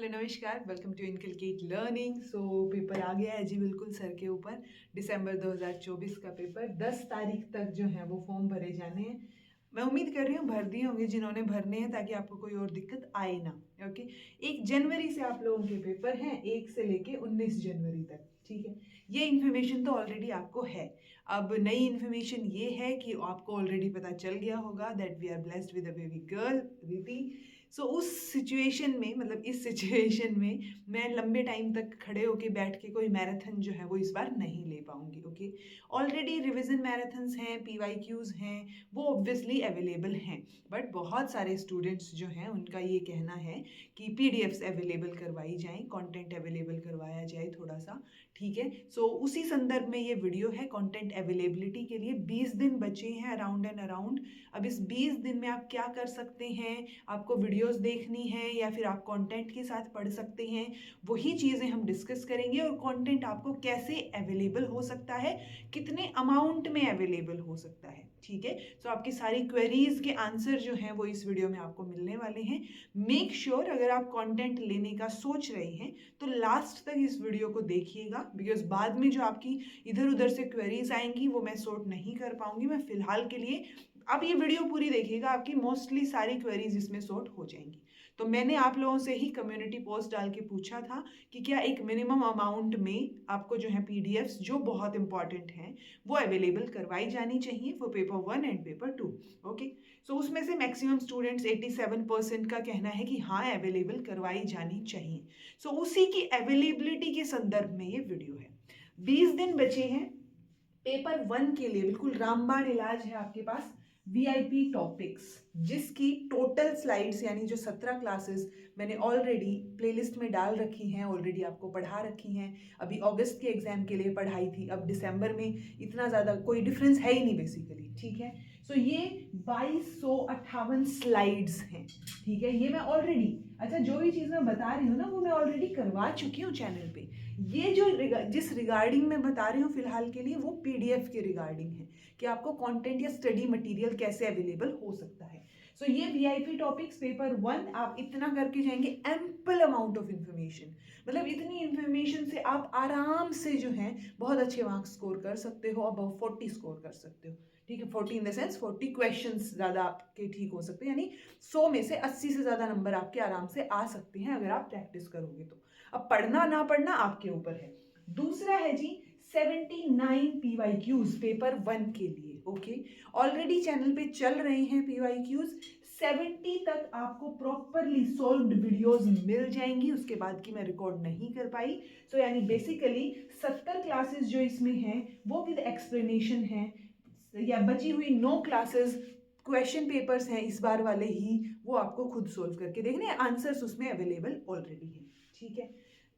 Hello नमस्कार, welcome to inculcate learning. So paper आ गया है जी, बिल्कुल सर के ऊपर। दिसंबर 2024 का पेपर 10 तारीख तक जो है वो फॉर्म भरे जाने हैं। मैं उम्मीद कर रही हूँ भर दिए होंगे जिन्होंने भरने हैं, ताकि आपको कोई और दिक्कत आए ना। ओके, 1 जनवरी से आप लोगों के पेपर हैं, 1 से लेके 19 जनवरी तक। ठीक है, ये इन्फॉर्मेशन तो ऑलरेडी आपको है। अब नई इन्फॉर्मेशन ये है कि आपको ऑलरेडी पता चल गया होगा that we are blessed with a baby girl Riti. So उस सिचुएशन में, मतलब इस सिचुएशन में मैं लंबे टाइम तक खड़े होके बैठ के कोई मैराथन जो है वो इस बार नहीं ले पाऊंगी। ओके, ऑलरेडी रिवीजन मैराथन्स हैं, पीवाईक्यूज हैं, वो ऑब्वियसली अवेलेबल हैं। बट बहुत सारे स्टूडेंट्स जो हैं उनका ये कहना है कि पीडीएफ्स अवेलेबल करवाई जाएं, कंटेंट अवेलेबल करवाया जाए थोड़ा सा। ठीक है, सो उसी संदर्भ में ये वीडियो है। कंटेंट अवेलेबिलिटी के लिए 20 दिन बचे हैं अराउंड एंड अराउंड। अब इस 20 दिन में आप क्या कर सकते हैं? आपको वीडियोस देखनी है या फिर आप कंटेंट के साथ पढ़ सकते हैं, वही चीज़ें हम डिस्कस करेंगे। और कंटेंट आपको कैसे अवेलेबल हो सकता है, कितने अमाउंट में अवेलेबल हो सकता है। ठीक है, तो आपकी सारी क्वेरीज के आंसर जो हैं वो इस वीडियो में आपको मिलने वाले हैं। मेक श्योर अगर आप कंटेंट लेने का सोच रहे हैं तो लास्ट तक इस वीडियो को देखिएगा, बिकॉज बाद में जो आपकी इधर उधर से क्वेरीज आएंगी वो मैं सॉर्ट नहीं कर पाऊंगी। मैं फिलहाल के लिए, आप ये वीडियो पूरी देखिएगा, आपकी मोस्टली सारी क्वेरीज इसमें सॉर्ट हो जाएंगी। तो मैंने आप लोगों से ही कम्युनिटी पोस्ट डाल के पूछा था कि क्या एक मिनिमम अमाउंट में आपको जो है पीडीएफ्स जो बहुत इंपॉर्टेंट हैं वो अवेलेबल करवाई जानी चाहिए for paper 1 and paper 2। Okay, so उसमें से मैक्सिमम स्टूडेंट्स 87% का कहना है कि हाँ अवेलेबल करवाई जानी चाहिए। सो उसी की अवेलेबिलिटी के संदर्भ में ये वीडियो है। 20 दिन बचे हैं पेपर 1 के लिए। बिल्कुल रामबाण इलाज है आपके पास। वीआईपी टॉपिक्स, जिसकी टोटल स्लाइड्स यानी जो 17 क्लासेस मैंने ऑलरेडी प्लेलिस्ट में डाल रखी हैं, ऑलरेडी आपको पढ़ा रखी हैं। अभी अगस्त के एग्जाम के लिए पढ़ाई थी, अब दिसंबर में इतना ज़्यादा कोई डिफरेंस है ही नहीं बेसिकली। ठीक है, सो ये 2258 स्लाइड्स हैं। ठीक है, ये मैं ऑलरेडी, अच्छा जो भी चीज़ मैं बता रही हूँ ना वो मैं ऑलरेडी करवा चुकी हूँ चैनल पे। ये जो जिस रिगार्डिंग मैं बता रही हूँ फिलहाल के लिए, वो पीडीएफ के रिगार्डिंग है कि आपको कंटेंट या स्टडी मटेरियल कैसे अवेलेबल हो सकता है। सो ये वीआईपी टॉपिक्स पेपर 1 आप इतना करके जाएंगे, एम्पल अमाउंट ऑफ इंफॉर्मेशन। मतलब इतनी इंफॉर्मेशन से आप आराम से जो है बहुत अच्छे मार्क्स स्कोर कर सकते हो, अबव 40 स्कोर कर सकते हो। ठीक है, 40 इन द सेंस 40 क्वेश्चंस ज़्यादा आपके ठीक हो सकते हैं, यानी 100 में से 80 से ज़्यादा नंबर आपके आराम से आ सकते हैं अगर आप प्रैक्टिस करोगे तो। अब पढ़ना ना पढ़ना आपके ऊपर है। दूसरा है जी 79 पीवाईक्यूज पेपर 1 के लिए। ओके, ऑलरेडी चैनल पे चल रहे हैं पीवाईक्यूज। 70 तक आपको प्रॉपरली सॉल्व्ड वीडियोस मिल जाएंगी, उसके बाद की मैं रिकॉर्ड नहीं कर पाई। सो यानी बेसिकली 70 क्लासेस जो इसमें हैं वो विद एक्सप्लेनेशन है, या बची हुई 9 क्लासेस क्वेश्चन पेपर्स हैं इस बार वाले ही, वो आपको खुद सोल्व करके देखने हैं। आंसर्स उसमें अवेलेबल ऑलरेडी हैं। ठीक है,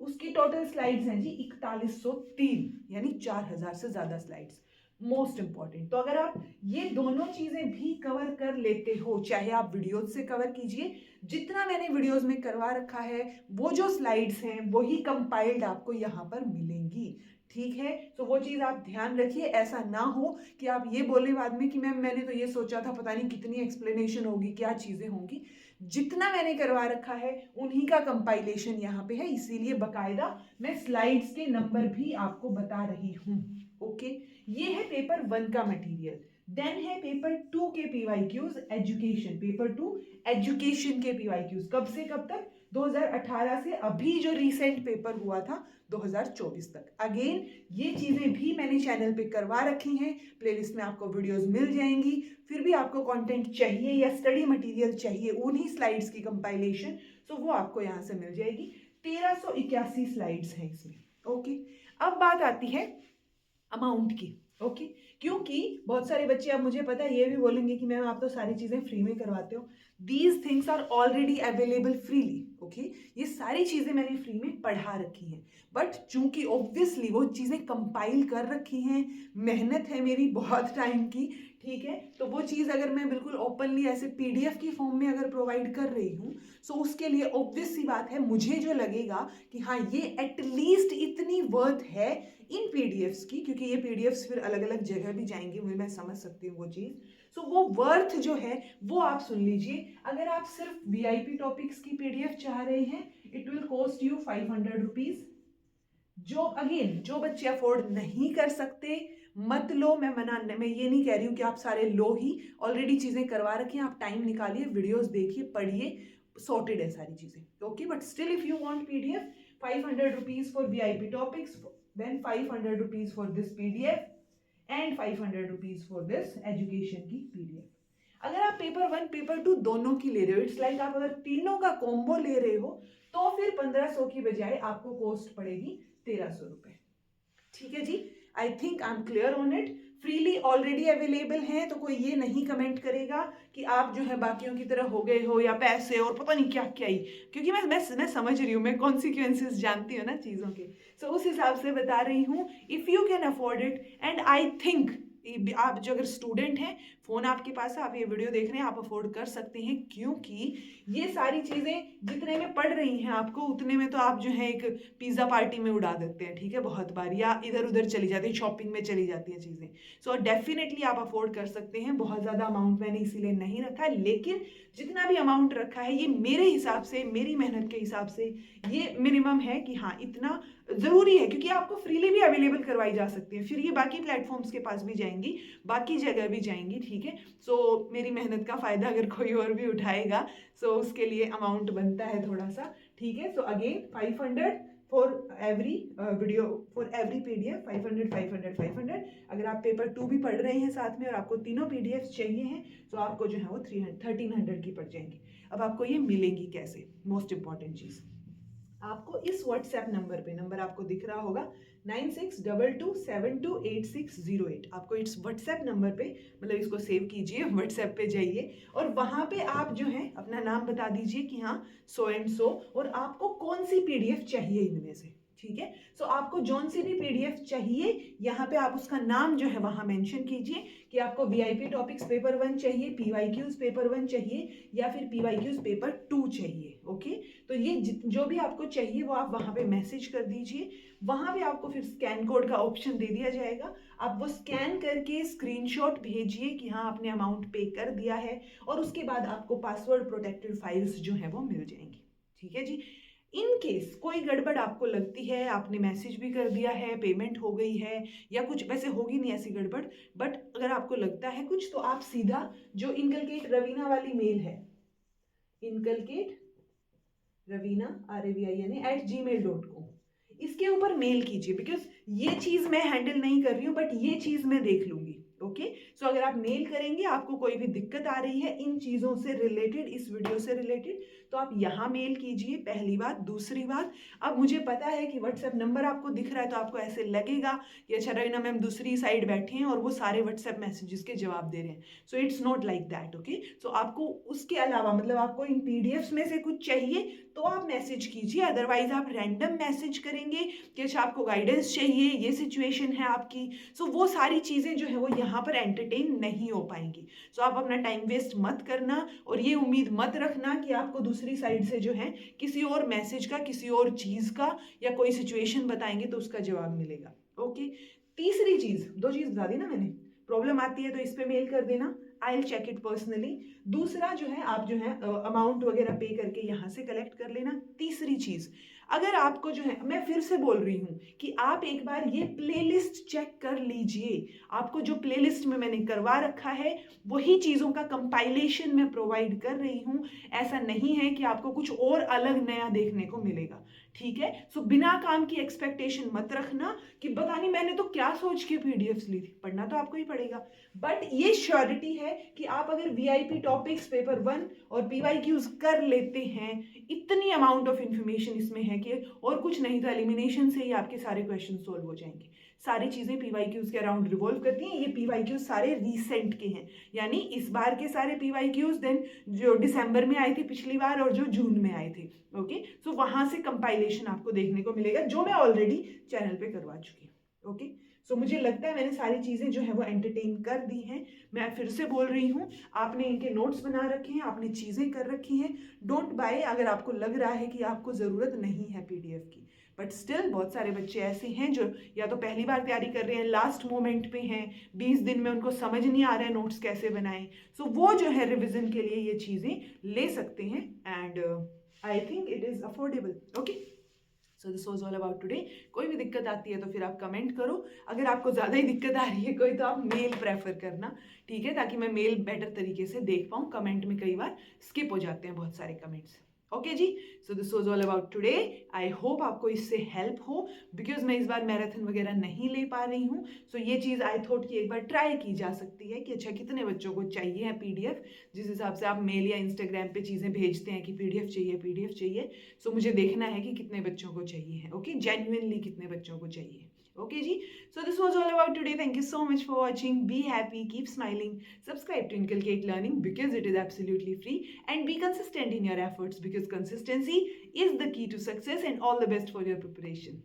उसकी टोटल स्लाइड्स हैं जी 4103, यानी 4000 से ज्यादा स्लाइड्स। मोस्ट इंपॉर्टेंट, तो अगर आप ये दोनों चीजें भी कवर कर लेते हो, चाहे आप वीडियोज से कवर कीजिए, जितना मैंने वीडियोज में करवा रखा है वो जो स्लाइड्स हैं वही कंपाइल्ड आपको यहाँ पर मिलेंगी। ठीक है, तो वो चीज आप ध्यान रखिए, ऐसा ना हो कि आप ये बोले बाद में कि मैम मैंने तो ये सोचा था, पता नहीं कितनी एक्सप्लेनेशन होगी, क्या चीजें होंगी। जितना मैंने करवा रखा है उन्हीं का कंपाइलेशन यहाँ पे है, इसीलिए बकायदा मैं स्लाइड्स के नंबर भी आपको बता रही हूँ। ओके, ये है पेपर 1 का मटेरियल। देन है पेपर 2 के पीवाईक्यूज, एजुकेशन पेपर 2 एजुकेशन के पीवाईक्यूज। कब से कब तक? 2018 से अभी जो रिसेंट पेपर हुआ था 2024 तक। अगेन ये चीजें भी मैंने चैनल पे करवा रखी हैं, प्लेलिस्ट में आपको वीडियोस मिल जाएंगी। फिर भी आपको कंटेंट चाहिए या स्टडी मटेरियल चाहिए, उन्हीं स्लाइड्स की कंपाइलेशन, सो वो आपको यहाँ से मिल जाएगी। 1381 स्लाइड्स हैं इसमें। ओके, अब बात आती है अमाउंट की। ओके, क्योंकि बहुत सारे बच्चे, अब मुझे पता है ये भी बोलेंगे कि मैम आप तो सारी चीजें फ्री में करवाते हो। These things are already available freely. Okay, ये सारी चीजें मैंने फ्री में पढ़ा रखी हैं, बट चूंकि ऑब्वियसली वो चीजें कंपाइल कर रखी हैं, मेहनत है मेरी बहुत टाइम की। ठीक है, तो वो चीज़ अगर मैं बिल्कुल ओपनली ऐसे पीडीएफ की फॉर्म में अगर प्रोवाइड कर रही हूँ, सो उसके लिए ऑब्वियस सी बात है मुझे जो लगेगा कि हाँ ये एटलीस्ट इतनी वर्थ है इन पीडीएफ्स की, क्योंकि ये पीडीएफ्स फिर अलग अलग जगह भी जाएंगे, मुझे मैं समझ सकती हूँ वो चीज़। सो वो वर्थ जो है वो आप सुन लीजिए। अगर आप सिर्फ वीआईपी टॉपिक्स की पीडीएफ चाह रहे हैं, it will cost you 500 rupees. जो बच्चे अफोर्ड नहीं कर सकते मत लो, मैं ये नहीं कह रही हूँ कि आप सारे लो ही, ऑलरेडी चीजें करवा रखी हैं, आप टाइम निकालिए, वीडियोस देखिए, पढ़िए, सॉर्टेड है सारी चीजें, okay. But still if you want PDF, 500 rupees for VIP topics, then 500 rupees for this PDF and 500 rupees for this education की पीडीएफ। अगर आप पेपर 1 पेपर 2 दोनों की ले रहे हो, इट्स लाइक आप अगर तीनों का कॉम्बो ले रहे हो तो फिर 1500 की बजाय आपको कॉस्ट पड़ेगी 1300 रुपए। ठीक है जी, I think I am clear on it. Freely already available है, तो कोई ये नहीं कमेंट करेगा कि आप जो है बाकियों की तरह हो गए हो या पैसे और पता नहीं क्या क्या ही, क्योंकि मैं समझ रही हूँ, मैं कॉन्सिक्वेंसेस जानती हूँ ना चीज़ों के, सो उस हिसाब से बता रही हूँ। If you can afford it and I think आप जो अगर स्टूडेंट हैं, फोन आपके पास है, आप ये वीडियो देख रहे हैं, आप अफोर्ड कर सकते हैं, क्योंकि ये सारी चीजें जितने में पड़ रही हैं आपको उतने में तो आप जो है एक पिज्जा पार्टी में उड़ा देते हैं, ठीक है, बहुत बार, या इधर उधर चली जाती है, शॉपिंग में चली जाती हैं चीजें। सो डेफिनेटली आप अफोर्ड कर सकते हैं। बहुत ज्यादा अमाउंट मैंने इसीलिए नहीं रखा है, लेकिन जितना भी अमाउंट रखा है ये मेरे हिसाब से, मेरी मेहनत के हिसाब से ये मिनिमम है कि हाँ इतना जरूरी है, क्योंकि आपको फ्रीली भी अवेलेबल करवाई जा सकती है, फिर ये बाकी प्लेटफॉर्म्स के पास भी जाएंगी, बाकी जगह भी जाएंगी, ठीक है। सो मेरी मेहनत का फायदा अगर कोई और भी उठाएगा सो उसके लिए अमाउंट बनता है थोड़ा सा, ठीक है। So again 500 for every video, for every PDF, 500 500 500। अगर आप पेपर 2 भी पढ़ रहे हैं साथ में और आपको तीनों पीडीएफ चाहिए हैं तो आपको जो है वो 1300 की पड़ जाएंगी। अब आपको ये मिलेंगी कैसे, मोस्ट इंपॉर्टेंट चीज, आपको इस व्हाट्सएप नंबर पे, नंबर आपको दिख रहा होगा 9622728608, आपको इस व्हाट्सएप नंबर पे, मतलब इसको सेव कीजिए, व्हाट्सएप पे जाइए और वहां पे आप जो है अपना नाम बता दीजिए कि हाँ सो एंड सो, और आपको कौन सी पीडीएफ चाहिए इनमें से, ठीक है। सो आपको जौन सी भी पीडीएफ चाहिए यहाँ पे आप उसका नाम जो है वहां मेंशन कीजिए कि आपको वीआईपी टॉपिक्स पेपर 1 चाहिए, पीवाईक्यूज पेपर 1 चाहिए या फिर पीवाईक्यूज पेपर 2 चाहिए, ओके। तो ये जो भी आपको चाहिए वो आप वहां पे मैसेज कर दीजिए, वहां पे आपको फिर स्कैन कोड का ऑप्शन दे दिया जाएगा, आप वो स्कैन करके स्क्रीनशॉट भेजिए कि हाँ आपने अमाउंट पे कर दिया है, और उसके बाद आपको पासवर्ड प्रोटेक्टेड फाइल्स जो है वो मिल जाएंगी, ठीक है जी। इन केस कोई गड़बड़ आपको लगती है, आपने मैसेज भी कर दिया है, पेमेंट हो गई है या कुछ, वैसे होगी नहीं ऐसी गड़बड़, बट अगर आपको लगता है कुछ तो आप सीधा जो इनकलकेट रवीना वाली मेल है, इनकलकेट रवीना RAVINA@gmail.com, इसके ऊपर मेल कीजिए, बिकॉज ये चीज मैं हैंडल नहीं कर रही हूँ बट ये चीज मैं देख लूंगी, ओके। सो अगर आप मेल करेंगे, आपको कोई भी दिक्कत आ रही है इन चीजों से रिलेटेड, इस वीडियो से रिलेटेड, तो आप यहाँ मेल कीजिए, पहली बात। दूसरी बात, अब मुझे पता है कि व्हाट्सएप नंबर आपको दिख रहा है तो आपको ऐसे लगेगा कि अच्छा रवीना मैम दूसरी साइड बैठी हैं और वो सारे व्हाट्सएप मैसेजेस के जवाब दे रहे हैं, so it's not like that, okay. So आपको उसके अलावा, मतलब आपको इन पीडीएफ में से कुछ चाहिए तो आप मैसेज कीजिए, अदरवाइज आप रैंडम मैसेज करेंगे कि अच्छा आपको गाइडेंस चाहिए, ये सिचुएशन है आपकी, सो वो सारी चीजें जो है वो यहाँ पर एंटरटेन नहीं हो पाएंगी। सो आप अपना टाइम वेस्ट मत करना और ये उम्मीद मत रखना कि आपको दूसरी साइड से जो है किसी और मैसेज का, किसी और चीज का या कोई सिचुएशन बताएंगे तो उसका जवाब मिलेगा, ओके। तीसरी चीज, 2 चीज बता दी ना मैंने, प्रॉब्लम आती है तो इस पे मेल कर देना, I will check it personally. दूसरा जो है आप जो है अमाउंट वगैरह पे करके यहाँ से कलेक्ट कर लेना। तीसरी चीज, अगर आपको जो है, मैं फिर से बोल रही हूँ कि आप एक बार ये प्लेलिस्ट चेक कर लीजिए, आपको जो प्लेलिस्ट में मैंने करवा रखा है वही चीज़ों का कंपाइलेशन मैं प्रोवाइड कर रही हूँ, ऐसा नहीं है कि आपको कुछ और अलग नया देखने को मिलेगा, ठीक है। सो बिना काम की एक्सपेक्टेशन मत रखना कि पता नहीं मैंने तो क्या सोच के पीडीएफ्स ली थी, पढ़ना तो आपको ही पड़ेगा, बट ये श्योरिटी है कि आप अगर वीआईपी टॉपिक्स पेपर 1 और पीवाईक्यूज कर लेते हैं, इतनी अमाउंट ऑफ इंफॉर्मेशन इसमें है कि और कुछ नहीं तो एलिमिनेशन से ही आपके सारे क्वेश्चन सोल्व हो जाएंगे। सारी चीजें पीवाईक्यूज के अराउंड रिवॉल्व करती हैं, ये पीवाईक्यूज सारे रीसेंट के हैं, यानी इस बार के सारे पीवाईक्यूज, देन जो दिसंबर में आए थे पिछली बार और जो जून में आए थे, ओके। सो वहां से कंपाइलेशन आपको देखने को मिलेगा जो मैं ऑलरेडी चैनल पे करवा चुकी हूँ, ओके। सो मुझे लगता है मैंने सारी चीजें जो है वो एंटरटेन कर दी हैं। मैं फिर से बोल रही हूँ, आपने इनके नोट्स बना रखे हैं, आपने चीजें कर रखी हैं, डोंट बाय अगर आपको लग रहा है कि आपको जरूरत नहीं है पीडीएफ की, बट स्टिल बहुत सारे बच्चे ऐसे हैं जो या तो पहली बार तैयारी कर रहे हैं, लास्ट मोमेंट पे हैं, 20 दिन में उनको समझ नहीं आ रहा है नोट्स कैसे बनाएं, सो वो जो है रिविजन के लिए ये चीजें ले सकते हैं, and I think it is affordable, okay. So this was all about today. कोई भी दिक्कत आती है तो फिर आप कमेंट करो। अगर आपको ज़्यादा ही दिक्कत आ रही है कोई तो आप मेल प्रेफर करना, ठीक है, ताकि मैं मेल बेटर तरीके से देख पाऊँ। कमेंट में कई बार स्किप हो जाते हैं बहुत सारे comments. Okay ji, so this was all about today. I hope आपको इससे हेल्प हो, बिकॉज मैं इस बार मैराथन वगैरह नहीं ले पा रही हूँ। सो ये चीज़ आई थॉट कि एक बार ट्राई की जा सकती है कि अच्छा कितने बच्चों को चाहिए है पीडीएफ। जिस हिसाब से आप मेल या इंस्टाग्राम पे चीज़ें भेजते हैं कि पीडीएफ चाहिए पीडीएफ चाहिए, सो मुझे देखना है कि कितने बच्चों को चाहिए है। ओके, जेन्युइनली कितने बच्चों को चाहिए। Okay ji, so this was all about today. Thank you so much for watching. Be happy, keep smiling, subscribe to Inculcate Learning because it is absolutely free, and be consistent in your efforts because consistency is the key to success. And all the best for your preparation.